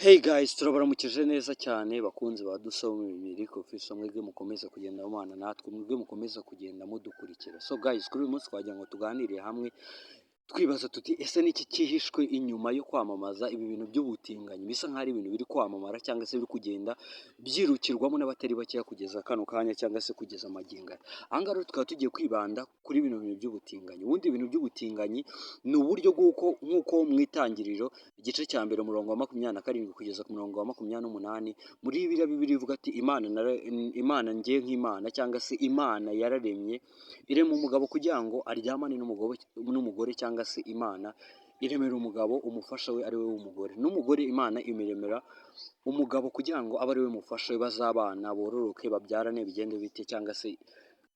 Hey guys, turabaramukije neza cyane bakunzi ba Dusoma Imibiri Official, mwebwe mukomeza kugenda mubana natwe, mwebwe mukomeza kugenda mudukurikira. So guys, kuri uyu munsi twagira ngo tuganire hamwe twibaza tuti ese niki cyihishwe inyuma yo kwamamaza ibi bintu by'ubutinganyi bisa nk'aho ari ibintu biri kwamamara cyangwa se biri kugenda byirukirwamo n'abatari bakeya kugeza kano kanya cyangwa se kugeza amagingo aya. Aha ngaha rero tukaba tugiye kwibanda kuri bino bintu by'ubutinganyi. Ubundi ibintu by'ubutinganyi ni uburyo bw'uko nk'uko mu itangiriro igice cya mbere umurongo wa 27 kugeza ku murongo wa 28 muri bibiri ivuga ati imana njye nk'imana cyangwa se imana yararemye irema umugabo kugira ngo aryamane n'umugore cyangwa se imana iremera umugabo umufasha we ari we w'umugore, n'umugore imana imiremera umugabo kugira ngo abe ari we mufasha we, bazabana bororoke babyarane bigende bite cyangwa se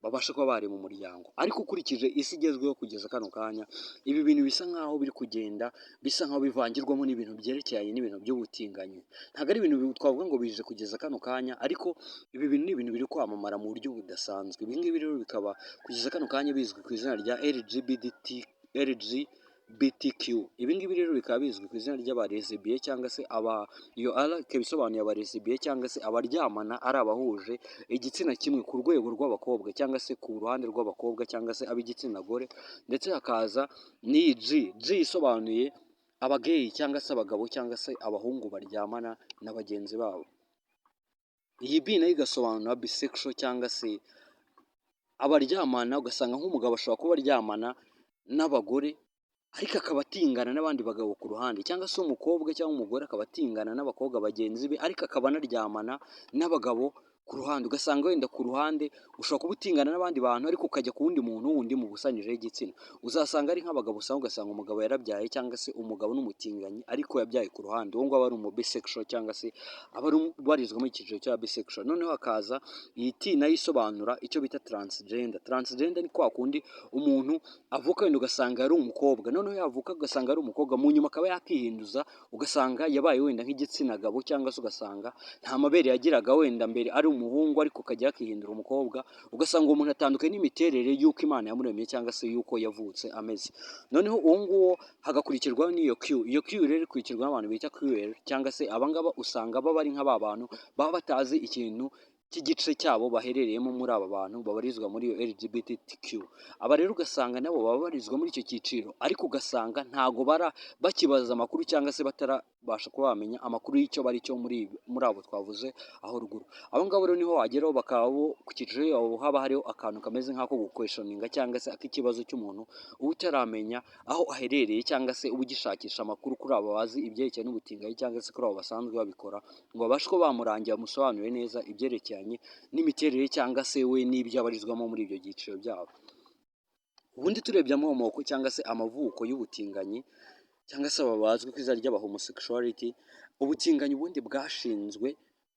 babashe kuba bari mu muryango. Ariko ukurikije isi igezweho kugeza kano kanya, ibi bintu bisa nk'aho biri kugenda bisa nk'aho bivangirwamo n'ibintu byerekeranye n'ibintu by'ubutinganyi. Ntabwo ari ibintu twavuga ngo bije kugeza kano kanya, ariko ibi bintu ni ibintu biri kwamamara mu buryo budasanzwe. Ibi ngibi rero bikaba kugeza kano kanya bizwi ku izina rya LGBTQ. Ibi ngibi rero bikaba bizwi ku izina ry'abaresebiye cyangwa se iyo R ikaba isobanuye abaresebiye cyangwa se abaryamana ari abahuje igitsina kimwe ku rwego rw'abakobwa cyangwa se ku ruhande rw'abakobwa cyangwa se ab'igitsina gore, ndetse hakaza n'iyi G isobanuye abageyi cyangwa se abagabo cyangwa se abahungu baryamana na bagenzi babo. Iyi B nayo igasobanura bisexual cyangwa se abaryamana, ugasanga nk'umugabo ashobora kuba aryamana n'abagore ariko akaba atingana n'abandi bagabo ku ruhande, cyangwa se umukobwa cyangwa umugore akaba atingana n'abakobwa bagenzi be ariko akaba anaryamana n'abagabo ku ruhande. Ugasanga wenda ku ruhande ushobora kuba utingana n'abandi bantu ariko ukajya ku wundi muntu wundi mu busanyijeho igitsina. Uzasanga ari nk'abagabo usanga ugasanga umugabo yarabyaye cyangwa se umugabo n'umutinganyi ariko yabyaye ku ruhande, uwo ngabo ari bisexual cyangwa se aba ubarizwa mu cyiciro cya bisexual. Noneho hakaza iyi T nayo isobanura icyo bita transgender. Transgender ni kwa kundi umuntu avuka wenda ugasanga ari umukobwa, noneho yavuka ugasanga ari umukobwa mu nyuma akaba yakihinduza ugasanga yabaye wenda nk'igitsina gabo, cyangwa se ugasanga nta mabere yagiraga wenda mbere ari umuhungu ariko akajya yakihindura umukobwa. Ugasanga uwo muntu atandukanye n'imiterere y'uko Imana yamuremye cyangwa se y'uko yavutse ameze. Noneho uwo nguwo hagakurikirwaho n'iyo Q. Iyo Q rero ikurikirwa n'abantu bita queer cyangwa se abangaba usanga baba ari nk'aba bantu baba batazi ikintu cy'igice cyabo baherereyemo muri aba bantu babarizwa muri iyo LGBTQ. Aba rero ugasanga nabo baba babarizwa muri icyo cyiciro ariko ugasanga ntago bakibaza amakuru cyangwa se batarabasha kuba bamenya amakuru y'icyo bari cyo muri abo twavuze aho ruguru. Abo ngabo rero niho wageraho bakaba ku cyiciro yabo haba hariho akantu kameze nk'ako gukweshoninga cyangwa se ak'ikibazo cy'umuntu uba utaramenya aho aherereye cyangwa se uba ugishakisha amakuru kuri abo bazi ibyerekeye n'ubutinganyi cyangwa se kuri abo basanzwe babikora, ngo babashe kuba bamurangira bamusobanurire neza ibyerekeranye n'imiterere cyangwa se we n'ibyo abarizwamo muri ibyo byiciro byabo. Ubundi turebye amoko cyangwa se amavuko y'ubutinganyi cyangwa se aba bazwi ku izina ry'abahomosexuality, ubutinganyi ubundi bwashinzwe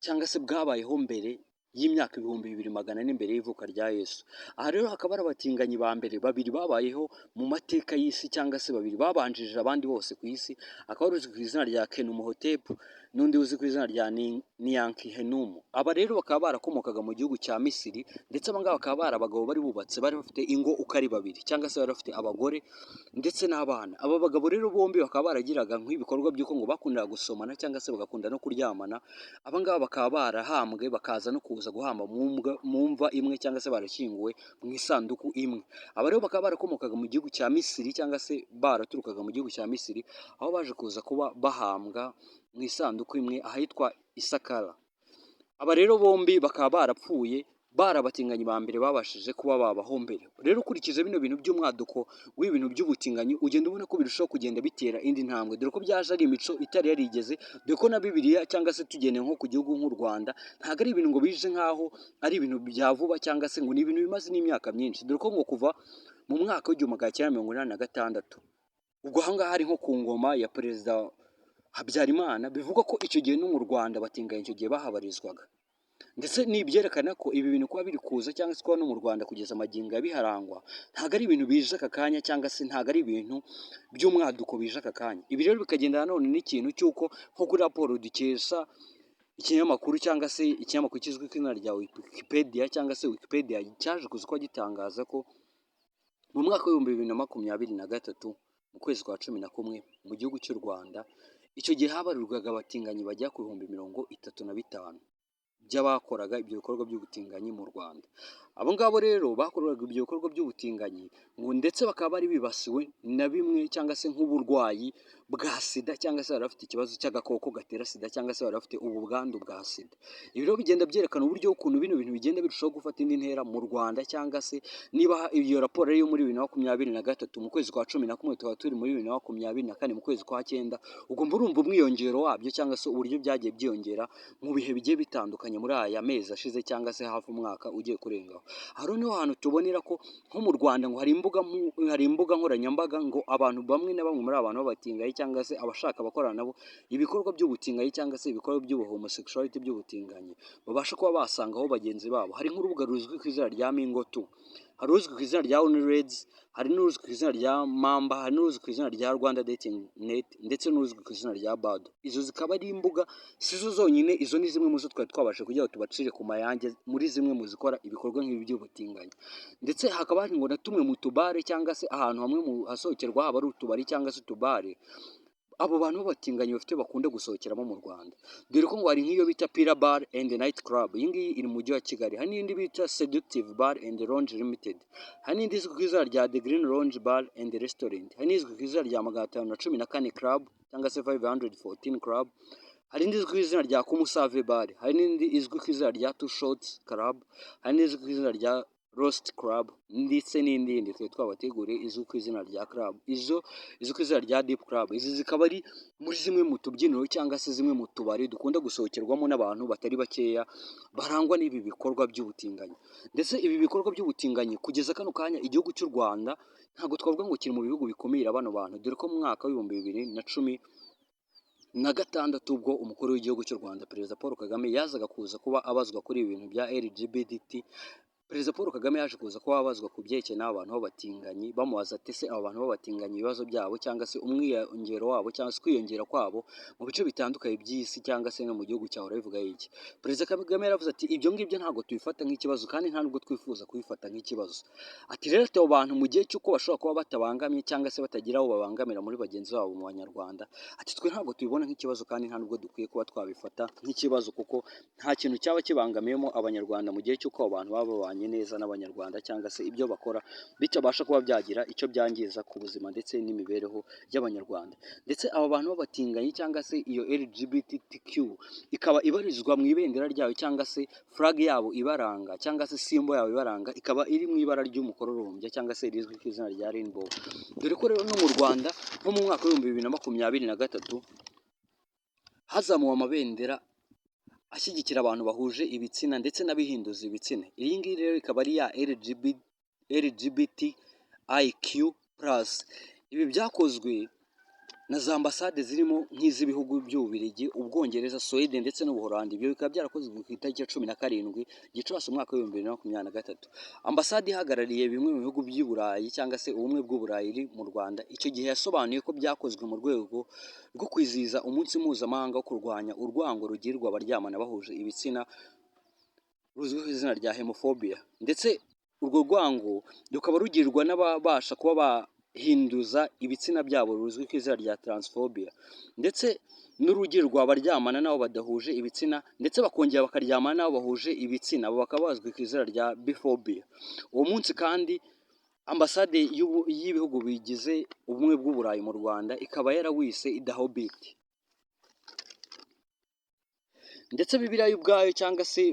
cyangwa se bwabayeho mbere y'imyaka 2400 imbere y'ivuka rya Yesu. Aha rero hakaba ari abatinganyi ba mbere babiri babayeho mu mateka y'isi cyangwa se babiri babanjirije abandi bose ku isi, akaba ari uzwi ku izina rya Kenumohotepu n'undi uzi ku izina rya Niyankihenumu. Aba rero bakaba barakomokaga mu gihugu cya Misiri, ndetse aba ngaba bakaba bari abagabo bari bubatse, bari bafite ingo uko ari babiri cyangwa se bari bafite abagore ndetse n'abana. Aba bagabo rero bombi bakaba baragiraga nk'ibikorwa by'uko ngo bakundaga gusomana cyangwa se bagakunda no kuryamana. Aba ngaba bakaba barahambwe bakaza no kuza guhamba mu mva imwe cyangwa se barashyinguwe mu isanduku imwe. Aba rero bakaba barakomokaga mu gihugu cya Misiri cyangwa se baraturukaga mu gihugu cya Misiri, aho baje kuza kuba bahambwa mu isanduku imwe ahitwa Isakara. Aba rero bombi bakaba barapfuye barabatinganyi ba mbere babashije kuba babaho mbere. Rero ukurikije bino bintu by'umwaduko w'ibintu by'ubutinganyi ugenda ubona ko birushaho kugenda bitera indi ntambwe, dore ko byaje ari imico itari yarigeze, dore ko na Bibiliya cyangwa se tugendeye nko ku gihugu nk'u Rwanda ntabwo ari ibintu ngo bije nk'aho ari ibintu bya vuba cyangwa se ngo ni ibintu bimaze n'imyaka myinshi, dore ko ngo kuva mu mwaka w'1986 ubwo aha ngaha ari nko ku ngoma ya Perezida Habyarimana, bivugwa ko icyo gihe no mu Rwanda batinganya icyo gihe bahabarizwaga. Ndetse n'ibyerekana ko ibi bintu kuba biri kuza cyangwa se kuba no mu Rwanda kugeza amagingo biharangwa ntabwo ari ibintu bije aka kanya cyangwa se ntabwo ari ibintu by'umwaduko bije aka kanya. Ibi rero bikagenda nanone n'ikintu cy'uko nko kuri raporo dukesha ikinyamakuru cyangwa se ikinyamakuru kizwi ku izina rya Wikipedia cyangwa se Wikipedia cyaje kuza kuba gitangaza ko mu mwaka w'2023 mu kwezi kwa 11 mu gihugu cy'u Rwanda icyo gihe habarirwaga abatinganyi bagera ku bihumbi 35 by'abakoraga ibyo bikorwa by'ubutinganyi mu Rwanda. Abo ngabo rero bakoraga ibyo bikorwa by'ubutinganyi ngo ndetse bakaba bari bibasiwe na bimwe cyangwa se nk'uburwayi bwa sida, cyangwa se bari bafite ikibazo cy'agakoko gatera sida, cyangwa se bari bafite ubu bwandu bwa sida. Ibi rero bigenda byerekana uburyo ukuntu bino bintu bigenda birushaho gufata indi ntera mu Rwanda, cyangwa se niba iyo raporo yo muri 2023 mu kwezi kwa 11 tukaba turi muri 2024 mu kwezi kwa 9, ubwo murumva umwiyongero wabyo cyangwa se uburyo byagiye byiyongera mu bihe bigiye bitandukanye muri aya mezi ashize, cyangwa se hafi umwaka ugiye kurengaho. Hari niho hantu tubonera ko nko mu Rwanda ngo hari imbuga nkoranyambaga ngo abantu bamwe na bamwe muri abantu b'abatingayi cyangwa se abashaka abakorana nabo ibikorwa by'ubutinganyi cyangwa se ibikorwa by'ubuhomosexuality by'ubutinganyi babasha kuba basangaho bagenzi babo. Hari nk'urubuga ruzwi ku izina rya Mingo2, hari uzwi ku izina rya Onlyfans, hari n'uzwi ku izina rya Mamba, hari n'uzwi ku izina rya Rwanda Dating Net, ndetse n'uzwi ku izina rya Bado. Izo zikaba ari imbuga sizo zonyine, izo ni zimwe mu zo twari twabasha kugira ngo tubacire ku mayange muri zimwe mu zikora ibikorwa nk'ibi by'ubutinganyi. Ndetse hakaba hari ngo na tumwe mu tubare cyangwa se ahantu hamwe mu hasohokerwa haba ari utubari cyangwa se utubare abo bantu b'abatinganyi bafite bakunda gusohokeramo mu Rwanda. Dore ko ngo hari nk'iyo bita Pira Bar and Night Club, iyi ngiyi iri mu mujyi wa Kigali. Hari n'indi bita Seductive Bar and Lounge Limited, hari n'indi izwi ku izina rya The Green Lounge Bar and Restaurant, hari n'izwi ku izina rya 514 Club cyangwa se 514 Club, hari n'indi izwi ku izina rya Kumusave Bar, hari n'indi izwi ku izina rya Two Shots Club, hari n'izwi ku izina rya Roast Club, ndetse n'indi twe twabateguriye izwi ku izina rya Club, izo izwi ku izina rya Deep Club. Izi zikaba ari muri zimwe mu tubyiniro cyangwa se zimwe mu tubari dukunda gusohokerwamo n'abantu batari bakeya barangwa n'ibi bikorwa by'ubutinganyi. Ndetse ibi bikorwa by'ubutinganyi kugeza kano kanya igihugu cy'u Rwanda ntabwo twavuga ngo kiri mu bihugu bikumira bano bantu, dore ko mu mwaka w'ibihumbi 2016 ubwo umukuru w'igihugu cy'u Rwanda Perezida Paul Kagame yazaga kuza kuba abazwa kuri ibi bintu bya LGBT, Perezida Paul Kagame yaje kuza kuba abazwa ku byerekeye n'abantu b'abatinganyi, bamubaza ati se aba bantu b'abatinganyi ibibazo byabo cyangwa se umwiyongero wabo cyangwa se kwiyongera kwabo mu bice bitandukanye by'isi cyangwa se no mu gihugu cyawe urabivuga iki? Perezida Kagame yaravuze ati ibyo ngibyo ntabwo tubifata nk'ikibazo kandi nta nubwo twifuza kubifata nk'ikibazo. Ati rero abo bantu mu gihe cy'uko bashobora kuba batabangamye cyangwa se batagira aho babangamira muri bagenzi babo mu Banyarwanda, ati twe ntabwo tubibona nk'ikibazo kandi nta nubwo dukwiye kuba twabifata nk'ikibazo, kuko nta kintu cyaba kibangamiyemo Abanyarwanda mu gihe cy'uko abo bantu baba babanye neza n'Abanyarwanda cyangwa se ibyo bakora bitabasha kuba byagira icyo byangiza ku buzima ndetse n'imibereho y'Abanyarwanda. Ndetse aba bantu b'abatinganyi cyangwa se iyo LGBTQ ikaba ibarizwa mu ibendera ryayo cyangwa se flag yabo ibaranga cyangwa se symbol yabo ibaranga, ikaba iri mu ibara ry'umukororombya cyangwa se rizwi ku izina rya rainbow. Dore ko rero no mu Rwanda nko mu mwaka w'ibihumbi 2023 hazamuwe amabendera ashyigikira abantu bahuje ibitsina ndetse n'abihinduza ibitsina. Iyi ngiyi rero ikaba ari ya LGBTIQ+. Ibi byakozwe na za ambasade zirimo nk'iz'ibihugu by'Ububiligi, Ubwongereza, Sweden ndetse n'Ubuholandi. Ibyo bikaba byarakozwe ku itariki ya 17 Gicurasi umwaka w'ibihumbi 2023. Ambasade ihagarariye bimwe mu bihugu by'i Burayi cyangwa se ubumwe bw'Uburayi iri mu Rwanda icyo gihe yasobanuye ko byakozwe mu rwego rwo kwizihiza umunsi mpuzamahanga wo kurwanya urwango rugirirwa abaryamana bahuje ibitsina ruzwi ku izina rya homophobia. Ndetse urwo rwango rukaba rugirwa n'ababasha kuba bahinduza ibitsina byabo ruzwi ku izina rya transphobia, ndetse n'urugirwa abaryamana nabo badahuje ibitsina ndetse bakongera bakaryamana nabo bahuje ibitsina, abo bakaba bazwi ku izina rya biphobia. Uwo munsi kandi ambasade y'ibihugu bigize ubumwe bw'Uburayi mu Rwanda ikaba yarawise idahobit. Ndetse Bibiliya ubwayo cyangwa se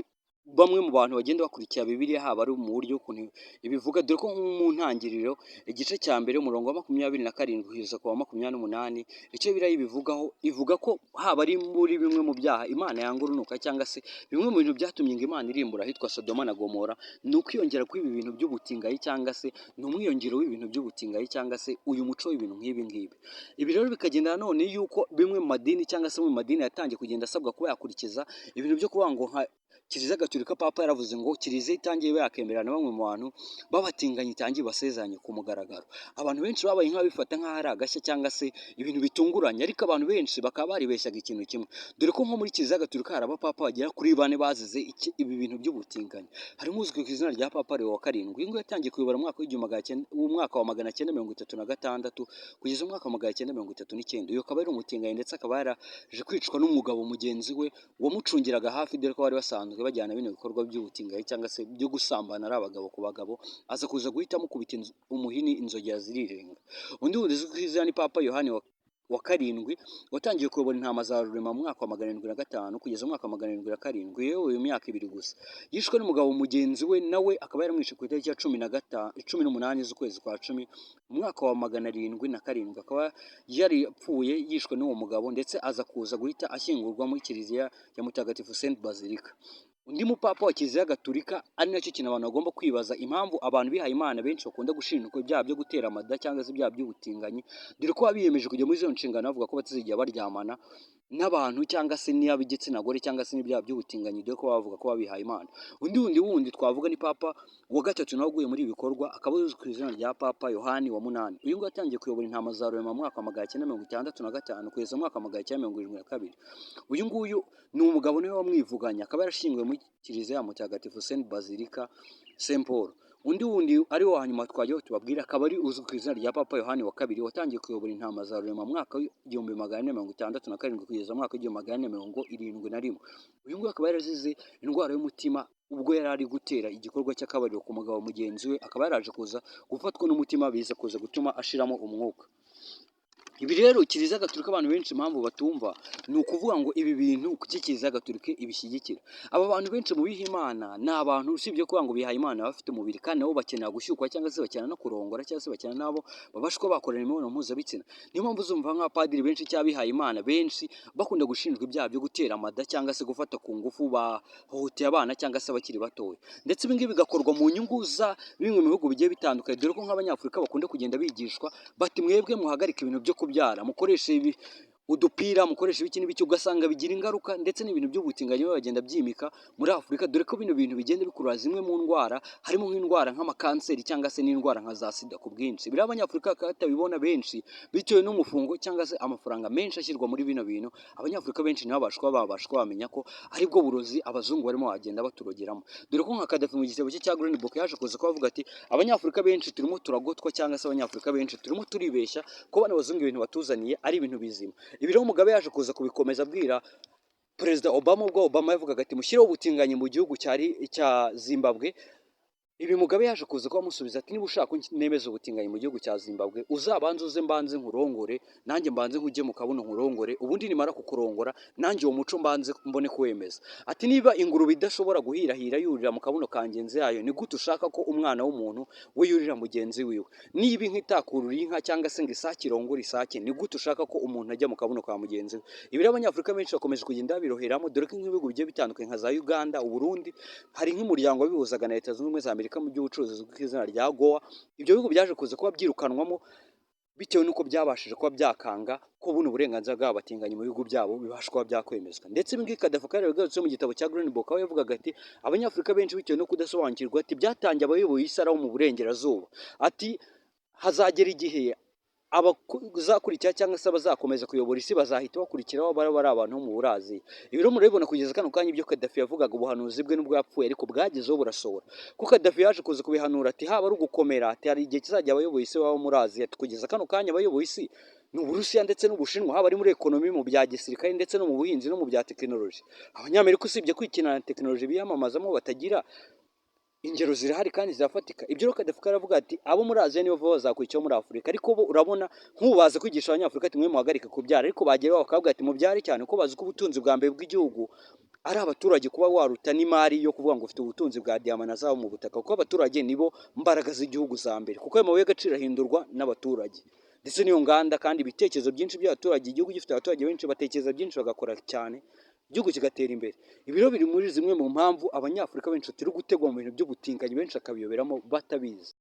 bamwe mu bantu bagenda bakurikira Bibiliya haba ari mu buryo ukuntu ibivuga, dore ko mu ntangiriro igice cya mbere umurongo wa 27 kugeza ku wa 28 icyo Bibiliya ibivugaho ivuga ko haba ari muri bimwe mu byaha Imana yanga urunuka cyangwa se bimwe mu bintu byatumye ngo Imana irimbura ahitwa Sodoma na Gomora ni ukwiyongera kw'ibi bintu by'ubutinganyi cyangwa se ni umwiyongero w'ibintu by'ubutinganyi cyangwa se uyu muco w'ibintu nk'ibi ngibi. Ibi rero bikagenda nanone yuko bimwe mu madini cyangwa se mu madini yatangiye kugenda asabwa kuba yakurikiza ibintu byo kuvuga ngo nka Kiliziya Gatolika gatolika papa yaravuze ngo kiliziya itangiye yakemera na bamwe mu bantu babatinganye itangiye basezeranye ku mugaragaro. Abantu benshi babaye nk'abifata nk'aho ari agashya cyangwa se ibintu bitunguranye, ariko abantu benshi bakaba baribeshyaga ikintu kimwe, dore ko nko muri kiliziya gatolika hari abapapa bagera kuri 4 bazize ibi bintu by'ubutinganyi. Harimo uzwi ku izina rya Papa Leo wa karindwi. Uyu nguyu yatangiye kuyobora mu mwaka wa 1936 kugeza mu mwaka wa 1939. Uyu akaba ari umutinganyi ndetse akaba yaraje kwicwa n'umugabo mugenzi we wamucungiraga hafi, dore ko bari basanzwe bajyana bino bikorwa by'ubutinganyi cyangwa se byo gusambana ari abagabo ku bagabo. Aza kuza guhita amukubita umuhini inzogera zirirenga. Undi uzwi ku izina ni Papa Yohani wa karindwi watangiye kuyobora intama za rurema mu mwaka wa 705 kugeza mu mwaka wa 707. Yewe imyaka 2 gusa yishwe n'umugabo mugenzi we, nawe akaba yaramwishe ku itariki ya 18 z'ukwezi kwa 10 mu mwaka wa 707. Akaba yari yapfuye yishwe n'uwo mugabo, ndetse aza kuza guhita ashyingurwa muri kiliziya ya Mutagatifu Saint Basilica. Undi mupapa wa kiliziya gatolika, ari nacyo kintu abantu bagomba kwibaza, impamvu abantu bihaye Imana benshi bakunda gushinjwa ibyaha byo gutera amada cyangwa se ibyaha by'ubutinganyi, dore ko biyemeje kujya muri izo nshingano bavuga ko batazigera baryamana n'abantu cyangwa se n'ab'igitsina gore cyangwa se n'ibyaha by'ubutinganyi, dore ko bavuga ko babihaye Imana. Wundi twavuga ni Papa wa gatatu nawe uguye muri ibi bikorwa, akaba uzwi ku izina rya Papa Yohani wa munani. Uyu nguyu yatangiye kuyobora intama za rurema mu mwaka wa 1965 kugeza mu mwaka wa 1972. Uyu nguyu ni umugabo niwe wamwivuganye, akaba yarashyinguwe muri kiliziya ya Mutagatifu Saint Basilica Saint Paul. Undi ari wo hanyuma twajyaho tubabwira, akaba ari uzwi ku izina rya Papa Yohani wa kabiri watangiye kuyobora intama za rurema mu mwaka wa 1467 kugeza mu mwaka wa 1471. Uyu nguyu akaba yarazize indwara y'umutima ubwo yari ari gutera igikorwa cy'akabariro ku mugabo mugenzi we, akaba yaraje kuza gufatwa n'umutima biza kuza gutuma ashiramo umwuka. Ibi rero kiliziya gatolika abantu benshi impamvu batumva ni ukuvuga ngo ibi bintu kuki kiliziya gatolika ibishyigikira. Aba bantu benshi mu biha Imana ni abantu usibye kuvuga ngo bihaye Imana bafite umubiri, kandi nabo bakenera gushyukwa cyangwa se bakenera no kurongora cyangwa se bakenera nabo babashwa bakorana imibonano mpuzabitsina. Niyo mpamvu uzumva nk'abapadiri benshi cyangwa bihaye Imana benshi bakunda gushinjwa ibyaha byo gutera amada cyangwa se gufata ku ngufu, bahohoteye abana cyangwa se abakiri batoya, ndetse ibi ngibi bigakorwa mu nyungu za bimwe mu bihugu bigiye bitandukanye, dore ko nk'Abanyafurika bakunda kugenda bigishwa bati mwebwe muhagarika ibintu byo kubyara, mukoreshe udupira, mukoresha ibiki n'ibiki, ugasanga bigira ingaruka, ndetse n'ibintu by'ubutinganyi bagenda byimika muri Afurika, dore ko bino bintu bigenda bikurura zimwe mu ndwara, harimo nk'indwara nk'amakanseri cyangwa se n'indwara nka za sida ku bwinshi. Biriya Abanyafurika batabibona benshi bitewe n'umufungo cyangwa se amafaranga menshi ashyirwa muri bino bintu. Abanyafurika benshi babashwa bamenya ko aribwo burozi abazungu barimo bagenda baturogeramo, dore ko nka Kadafi mu gitabo cye cya Green Book yaje kuza kuvuga ati Abanyafurika benshi turimo turagotwa cyangwa se Abanyafurika benshi turimo turibeshya ko bano bazungu ibintu batuzaniye ari ibintu bizima. Ibi rero Mugabe yaje kuza kubikomeza abwira Perezida Obama, ubwo Obama yavugaga ati mushyireho ubutinganyi mu gihugu cya Zimbabwe. Ibi Mugabe yaje kuza ko amusubiza ati niba ushaka nemeza ubutinganyi mu gihugu cya Zimbabwe, uzabanze uze mbanze nkurongore, nanjye mbanze nkujye mu kabuno nkurongore, ubundi nimara kukurongora nanjye uwo muco mbanze mbone kuwemeza. Ati niba ingurube idashobora guhirahira yurira mu kabuno kangenzi yayo, ni gute ushaka ko umwana w'umuntu we yurira mugenzi wiwe? Niba inka itakurura inka cyangwa se ngo isake irongore isake, ni gute ushaka ko umuntu ajya mu kabuno ka mugenzi we? Ibi rero Abanyafurika benshi bakomeje kugenda biroheramo, dore ko nk'ibihugu bigiye bitandukanye nka za Uganda, Uburundi, hari nk'umuryango wabihuzaga na Leta Zunze Ubumwe za Amerika mu by'ubucuruzi uzwi ku izina rya AGOA. Ibyo bihugu byaje kuza kuba byirukanwamo bitewe n'uko byabashije kuba byakanga ko buno uburenganzira bw'abatinganyi mu bihugu byabo bibasha kuba byakwemezwa. Ndetse ibi ngibi Kadafi yabigarutse mu gitabo cya Green Book, aho yavugaga ati Abanyafurika benshi bitewe no kudasobanukirwa, ati byatangiye abayoboye isi bo mu burengerazuba, ati hazagera igihe abazakurikira cyangwa se abazakomeza kuyobora isi bazahita bakurikiraho bari abantu bo mu Burazi. Ibi rero murabibona kugeza kano kanya ibyo Kadafi yavugaga, ubuhanuzi bwe n'ubwo yapfuye ariko bwagezeho burasohora, kuko Kadafi yaje kuza kubihanura ati haba ari ugukomera, ati hari igihe kizajya abayoboye isi baba muri Aziya. Ati kugeza kano kanya abayoboye isi ni Uburusiya ndetse n'Ubushinwa, haba ari muri ekonomi, mu bya gisirikare ndetse no mu buhinzi no mu bya tekinoloji. Abanyamerika usibye kwikina na tekinoloji biyamamazamo batagira ingero zirahari kandi zirafatika. Ibyo rero Kadafi aravuga ati abo muri Aziya nibo bazakurikiraho muri Afurika, ariko bo urabona nk'ubu baza kwigisha Abanyafurika ati mwe muhagarike kubyara, ariko bageraho bakavuga ati mubyare cyane, ko bazi ko ubutunzi bwa mbere bw'igihugu ari abaturage, kuba waruta n'imari yo kuvuga ngo ufite ubutunzi bwa diyama na zahabu mu butaka, kuko abaturage nibo mbaraga z'igihugu za mbere, kuko ayo mabuye y'agaciro ahindurwa n'abaturage ndetse n'iyo nganda. Kandi ibitekerezo byinshi by'abaturage, igihugu gifite abaturage benshi batekereza byinshi bagakora cyane, igihugu kigatera imbere. Ibi rero biri muri zimwe mu mpamvu Abanyafurika benshi turi gutegwa mu bintu by'ubutinganyi, benshi akabiyoberamo batabizi.